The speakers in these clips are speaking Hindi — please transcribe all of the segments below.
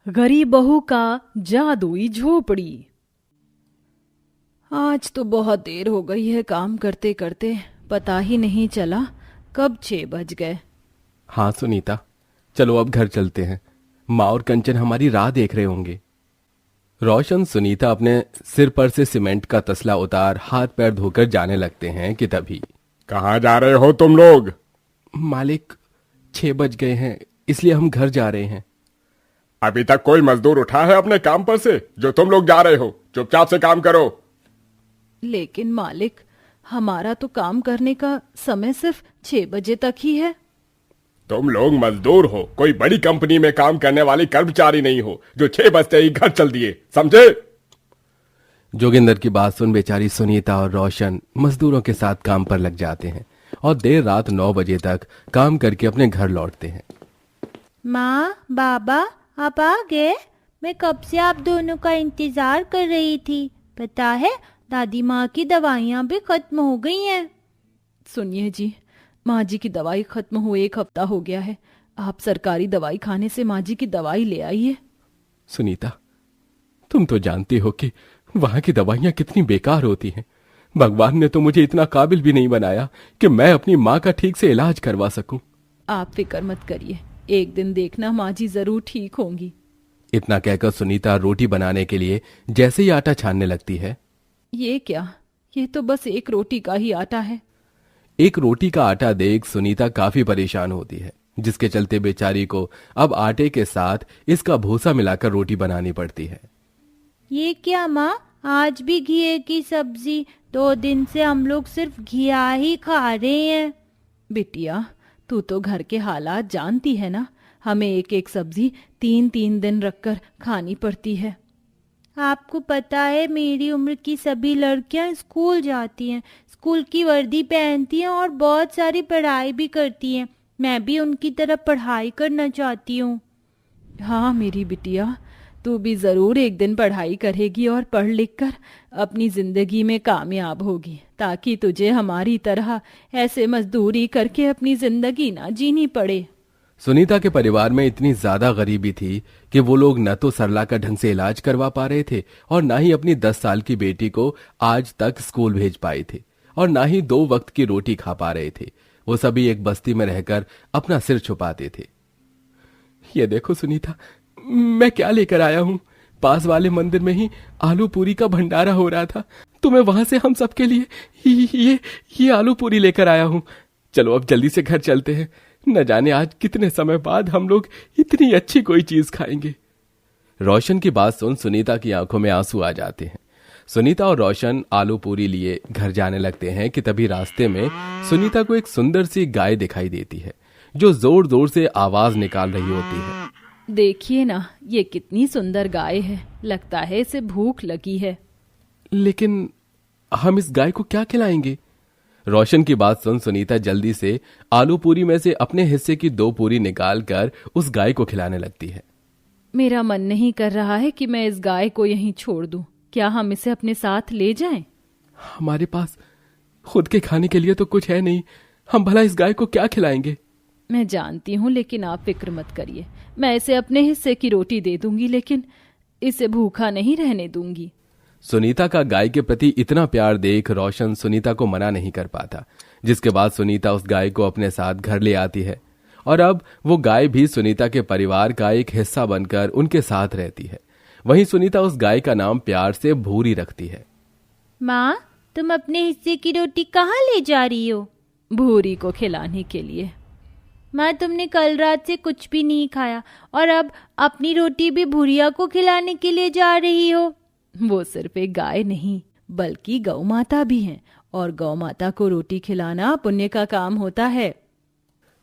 गरीब बहू का जादुई झोपड़ी। आज तो बहुत देर हो गई है काम करते करते, पता ही नहीं चला कब 6 बज गए। हाँ सुनीता, चलो अब घर चलते हैं। माँ और कंचन हमारी राह देख रहे होंगे। रोशन सुनीता अपने सिर पर से सीमेंट का तसला उतार हाथ पैर धोकर जाने लगते हैं कि तभी। कहाँ जा रहे हो तुम लोग? मालिक, 6 बज गए हैं, इसलिए हम घर जा रहे हैं। अभी तक कोई मजदूर उठा है अपने काम पर से जो तुम लोग जा रहे हो? चुपचाप से काम करो। लेकिन मालिक, हमारा तो काम करने का समय सिर्फ 6 बजे तक ही है। तुम लोग मजदूर हो, कोई बड़ी कंपनी में काम करने वाले कर्मचारी नहीं हो जो 6 बजते ही घर चल दिए, समझे? जोगिंदर की बात सुन बेचारी सुनीता और रोशन मजदूरों के साथ काम पर लग जाते हैं और देर रात 9 बजे तक काम करके अपने घर लौटते हैं। माँ, बाबा, आप आ गए? मैं कब से आप दोनों का इंतजार कर रही थी। पता है, दादी माँ की दवाइयाँ भी खत्म हो गई हैं। सुनिए जी, माँ जी की दवाई खत्म हुए 1 हफ्ता हो गया है। आप सरकारी दवाई खाने से माँ जी की दवाई ले आइए। सुनीता, तुम तो जानती हो कि वहां की दवाइयां कितनी बेकार होती हैं। भगवान ने तो मुझे इतना काबिल भी नहीं बनाया कि मैं अपनी माँ का ठीक से इलाज करवा सकूं। आप फिक्र मत करिए, एक दिन देखना माँ जी जरूर ठीक होंगी। इतना कहकर सुनीता रोटी बनाने के लिए जैसे ही आटा छानने लगती है। ये क्या, ये तो बस 1 रोटी का ही आटा है। 1 रोटी का आटा देख सुनीता काफी परेशान होती है, जिसके चलते बेचारी को अब आटे के साथ इसका भूसा मिलाकर रोटी बनानी पड़ती है। ये क्या माँ, आज भी घिए की सब्जी? 2 दिन से हम लोग सिर्फ घिया ही खा रहे हैं। बिटिया, तू तो घर के हालात जानती है ना, हमें एक एक सब्जी 3-3 दिन रखकर खानी पड़ती है। आपको पता है, मेरी उम्र की सभी लड़कियां स्कूल जाती हैं, स्कूल की वर्दी पहनती हैं और बहुत सारी पढ़ाई भी करती हैं। मैं भी उनकी तरह पढ़ाई करना चाहती हूँ। हाँ मेरी बिटिया, तू भी जरूर एक दिन पढ़ाई करेगी और पढ़ लिख कर अपनी जिंदगी में कामयाब होगी, ताकि तुझे हमारी तरह ऐसे मजदूरी करके अपनी जिंदगी ना जीनी पड़े। सुनीता के परिवार में इतनी ज्यादा गरीबी थी कि वो लोग न तो सरला का ढंग से इलाज करवा पा रहे थे और ना ही अपनी 10 साल की बेटी को आज तक स्कूल भेज पाए थे और ना ही 2 वक्त की रोटी खा पा रहे थे। वो सभी एक बस्ती में रहकर अपना सिर छुपाते थे। ये देखो सुनीता, मैं क्या लेकर आया हूँ। पास वाले मंदिर में ही आलू पूरी का भंडारा हो रहा था, तो मैं वहां से हम सबके लिए ये आलू पूरी लेकर आया हूँ। चलो अब जल्दी से घर चलते हैं, न जाने आज कितने समय बाद हम लोग इतनी अच्छी कोई चीज खाएंगे। रोशन की बात सुन सुनीता की आंखों में आंसू आ जाते हैं। सुनीता और रोशन आलू पूरी लिए घर जाने लगते हैं कि तभी रास्ते में सुनीता को एक सुंदर सी गाय दिखाई देती है जो जोर जोर से आवाज निकाल रही होती है। देखिए ना, ये कितनी सुंदर गाय है, लगता है इसे भूख लगी है। लेकिन हम इस गाय को क्या खिलाएंगे? रोशन की बात सुन सुनीता जल्दी से आलू पूरी में से अपने हिस्से की 2 पूरी निकाल कर उस गाय को खिलाने लगती है। मेरा मन नहीं कर रहा है कि मैं इस गाय को यहीं छोड़ दूं। क्या हम इसे अपने साथ ले जाएं? हमारे पास खुद के खाने के लिए तो कुछ है नहीं, हम भला इस गाय को क्या खिलाएंगे? मैं जानती हूँ, लेकिन आप फिक्र मत करिए, मैं इसे अपने हिस्से की रोटी दे दूंगी, लेकिन इसे भूखा नहीं रहने दूंगी। सुनीता का गाय के प्रति इतना प्यार देख रोशन सुनीता को मना नहीं कर पाता, जिसके बाद सुनीता उस गाय को अपने साथ घर ले आती है और अब वो गाय भी सुनीता के परिवार का एक हिस्सा बनकर उनके साथ रहती है। वहीं सुनीता उस गाय का नाम प्यार से भूरी रखती है। माँ, तुम अपने हिस्से की रोटी कहाँ ले जा रही हो? भूरी को खिलाने के लिए। माँ, तुमने कल रात से कुछ भी नहीं खाया और अब अपनी रोटी भी भूरिया को खिलाने के लिए जा रही हो। वो सिर्फ एक गाय नहीं बल्कि गौ माता भी हैं, और गौ माता को रोटी खिलाना पुण्य का काम होता है।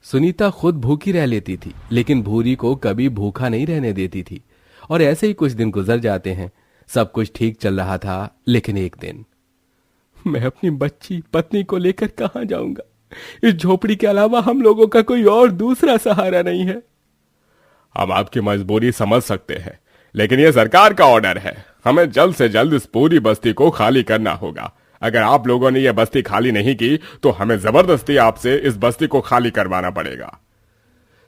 सुनीता खुद भूखी रह लेती थी, लेकिन भूरी को कभी भूखा नहीं रहने देती थी। और ऐसे ही कुछ दिन गुजर जाते हैं। सब कुछ ठीक चल रहा था, लेकिन एक दिन, मैं अपनी बच्ची पत्नी को लेकर कहां जाऊंगा? इस झोपड़ी के अलावा हम लोगों का कोई और दूसरा सहारा नहीं है। हम आपकी मजबूरी समझ सकते हैं, लेकिन यह सरकार का ऑर्डर है। हमें जल्द से जल्द इस पूरी बस्ती को खाली करना होगा। अगर आप लोगों ने यह बस्ती खाली नहीं की तो हमें जबरदस्ती आपसे इस बस्ती को खाली करवाना पड़ेगा।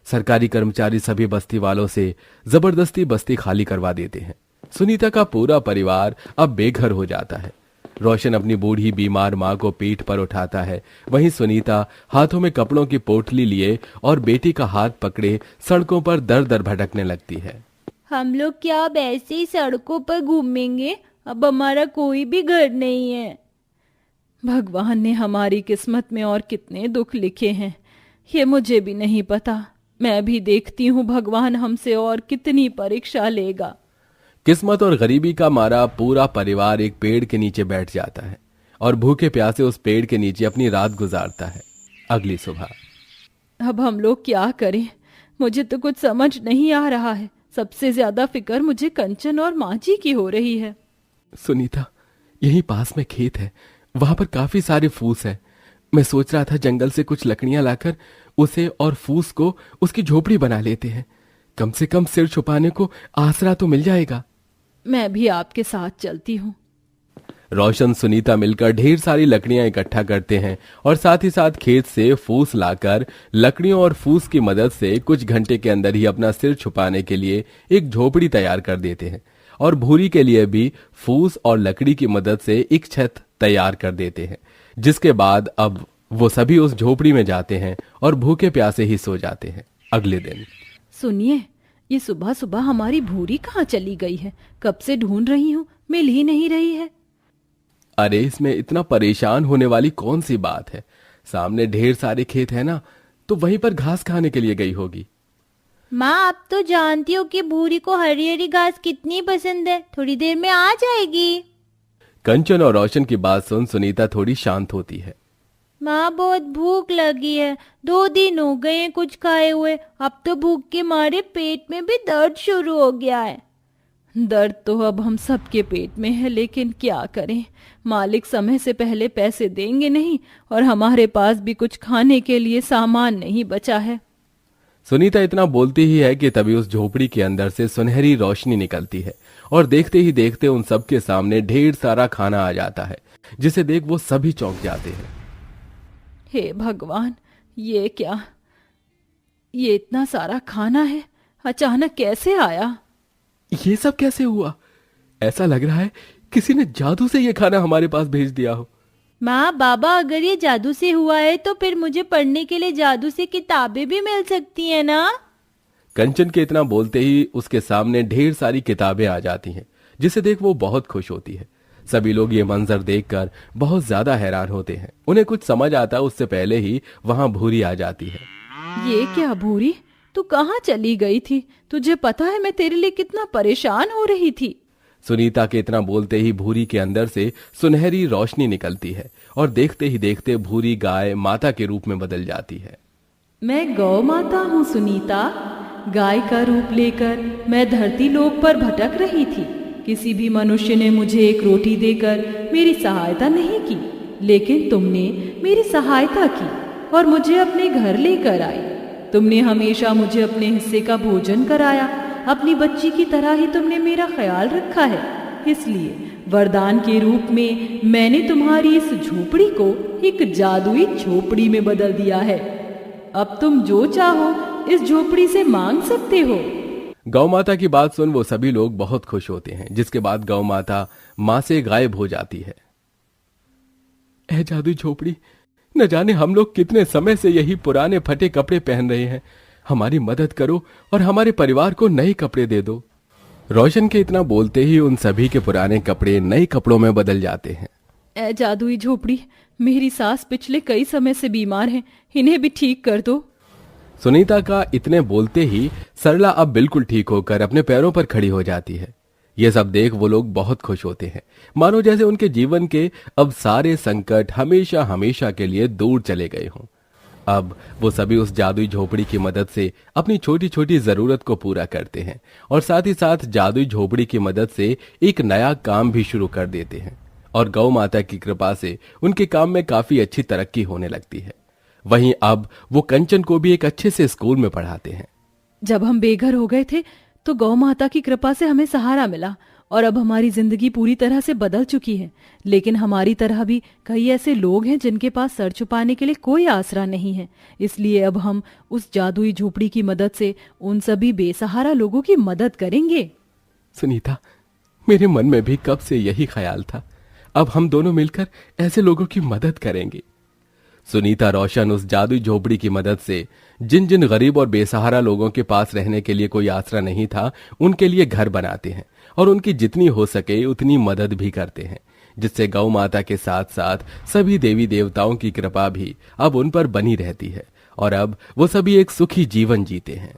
सरकारी कर्मचारी सभी बस्ती वालों से जबरदस्ती बस्ती खाली करवा देते हैं। सुनीता का पूरा परिवार अब बेघर हो जाता है। रोशन अपनी बूढ़ी बीमार माँ को पीठ पर उठाता है, वहीं सुनीता हाथों में कपड़ों की पोटली लिए और बेटी का हाथ पकड़े सड़कों पर दर दर भटकने लगती है। हम लोग क्या अब ऐसे ही सड़कों पर घूमेंगे? अब हमारा कोई भी घर नहीं है। भगवान ने हमारी किस्मत में और कितने दुख लिखे हैं, ये मुझे भी नहीं पता। मैं भी देखती हूँ भगवान हमसे और कितनी परीक्षा लेगा। किस्मत और गरीबी का मारा पूरा परिवार एक पेड़ के नीचे बैठ जाता है और भूखे प्यासे उस पेड़ के नीचे अपनी रात गुजारता है। अगली सुबह अब हम लोग क्या करें? मुझे तो कुछ समझ नहीं आ रहा है। सबसे ज्यादा फिक्र मुझे कंचन और माँ जी की हो रही है। सुनीता, यहीं पास में खेत है, वहां पर काफी सारे फूस है। मैं सोच रहा था जंगल से कुछ लकड़ियां लाकर उसे और फूस को उसकी झोपड़ी बना लेते हैं। कम से कम सिर छुपाने को आसरा तो मिल जाएगा। मैं भी आपके साथ चलती हूँ। रोशन सुनीता मिलकर ढेर सारी लकड़ियां इकट्ठा करते हैं और साथ ही साथ खेत से फूस लाकर लकड़ियों और फूस की मदद से कुछ घंटे के अंदर ही अपना सिर छुपाने के लिए एक झोपड़ी तैयार कर देते हैं और भूरी के लिए भी फूस और लकड़ी की मदद से एक छत तैयार कर देते हैं। जिसके बाद अब वो सभी उस झोपड़ी में जाते हैं और भूखे प्यासे ही सो जाते हैं। अगले दिन सुनिए, ये सुबह सुबह हमारी भूरी कहाँ चली गई है? कब से ढूंढ रही हूँ, मिल ही नहीं रही है। अरे इसमें इतना परेशान होने वाली कौन सी बात है? सामने ढेर सारे खेत है ना, तो वहीं पर घास खाने के लिए गई होगी। माँ, आप तो जानती हो कि भूरी को हरी हरी घास कितनी पसंद है। थोड़ी देर में आ जाएगी। कंचन और रोशन की बात सुन सुनीता थोड़ी शांत होती है। माँ, बहुत भूख लगी है। 2 दिन हो गए हैं कुछ खाए हुए। अब तो भूख के मारे पेट में भी दर्द शुरू हो गया है। दर्द तो अब हम सबके पेट में है, लेकिन क्या करें? मालिक समय से पहले पैसे देंगे नहीं और हमारे पास भी कुछ खाने के लिए सामान नहीं बचा है। सुनीता इतना बोलती ही है कि तभी उस झोपड़ी के अंदर से सुनहरी रोशनी निकलती है और देखते ही देखते उन सबके सामने ढेर सारा खाना आ जाता है, जिसे देख वो सभी चौंक जाते हैं। हे भगवान, ये क्या? ये इतना सारा खाना है, अचानक कैसे आया? ये सब कैसे हुआ? ऐसा लग रहा है किसी ने जादू से ये खाना हमारे पास भेज दिया हो। माँ, बाबा, अगर ये जादू से हुआ है तो फिर मुझे पढ़ने के लिए जादू से किताबें भी मिल सकती हैं ना? कंचन के इतना बोलते ही उसके सामने ढेर सारी किताबें आ जाती हैं, जिसे देख वो बहुत खुश होती है। सभी लोग ये मंजर देखकर बहुत ज्यादा हैरान होते हैं। उन्हें कुछ समझ आता उससे पहले ही वहां भूरी आ जाती है। ये क्या भूरी, तू कहाँ चली गई थी? तुझे पता है मैं तेरे लिए कितना परेशान हो रही थी। सुनीता के इतना बोलते ही भूरी के अंदर से सुनहरी रोशनी निकलती है और देखते ही देखते भूरी गाय माता के रूप में बदल जाती है। मैं गौ माता हूँ सुनीता। गाय का रूप लेकर मैं धरती लोक पर भटक रही थी। किसी भी मनुष्य ने मुझे एक रोटी देकर मेरी सहायता नहीं की, लेकिन तुमने मेरी सहायता की और मुझे अपने घर लेकर आई। तुमने हमेशा मुझे अपने हिस्से का भोजन कराया। अपनी बच्ची की तरह ही तुमने मेरा ख्याल रखा है। इसलिए वरदान के रूप में मैंने तुम्हारी इस झोपड़ी को एक जादुई झोपड़ी में बदल दिया है। अब तुम जो चाहो इस झोपड़ी से मांग सकते हो। गौ माता की बात सुन वो सभी लोग बहुत खुश होते हैं, जिसके बाद गौ माता मां से गायब हो जाती है। ऐ जादुई झोपड़ी, न जाने हम लोग कितने समय से यही पुराने फटे कपड़े पहन रहे हैं। हमारी मदद करो और हमारे परिवार को नए कपड़े दे दो। रोशन के इतना बोलते ही उन सभी के पुराने कपड़े नए कपड़ों में बदल जाते हैं। ऐ जादुई झोपड़ी, मेरी सास पिछले कई समय से बीमार है, इन्हें भी ठीक कर दो। सुनीता का इतने बोलते ही सरला अब बिल्कुल ठीक होकर अपने पैरों पर खड़ी हो जाती है। ये सब देख वो लोग बहुत खुश होते हैं, मानो जैसे उनके जीवन के अब सारे संकट हमेशा हमेशा के लिए दूर चले गए हों। अब वो सभी उस जादुई झोपड़ी की मदद से अपनी छोटी छोटी जरूरत को पूरा करते हैं और साथ ही साथ जादुई झोपड़ी की मदद से एक नया काम भी शुरू कर देते हैं और गौ माता की कृपा से उनके काम में काफी अच्छी तरक्की होने लगती है। वहीं अब वो कंचन को भी एक अच्छे से स्कूल में पढ़ाते हैं। जब हम बेघर हो गए थे तो गौ माता की कृपा से हमें सहारा मिला और अब हमारी जिंदगी पूरी तरह से बदल चुकी है। लेकिन हमारी तरह भी कई ऐसे लोग हैं जिनके पास सर छुपाने के लिए कोई आसरा नहीं है। इसलिए अब हम उस जादुई झोपड़ी की मदद से उन सभी बेसहारा लोगों की मदद करेंगे। सुनीता, मेरे मन में भी कब से यही ख्याल था। अब हम दोनों मिलकर ऐसे लोगों की मदद करेंगे। सुनीता रोशन उस जादुई झोपड़ी की मदद से जिन जिन गरीब और बेसहारा लोगों के पास रहने के लिए कोई आसरा नहीं था, उनके लिए घर बनाते हैं और उनकी जितनी हो सके उतनी मदद भी करते हैं, जिससे गौ माता के साथ साथ सभी देवी देवताओं की कृपा भी अब उन पर बनी रहती है और अब वो सभी एक सुखी जीवन जीते हैं।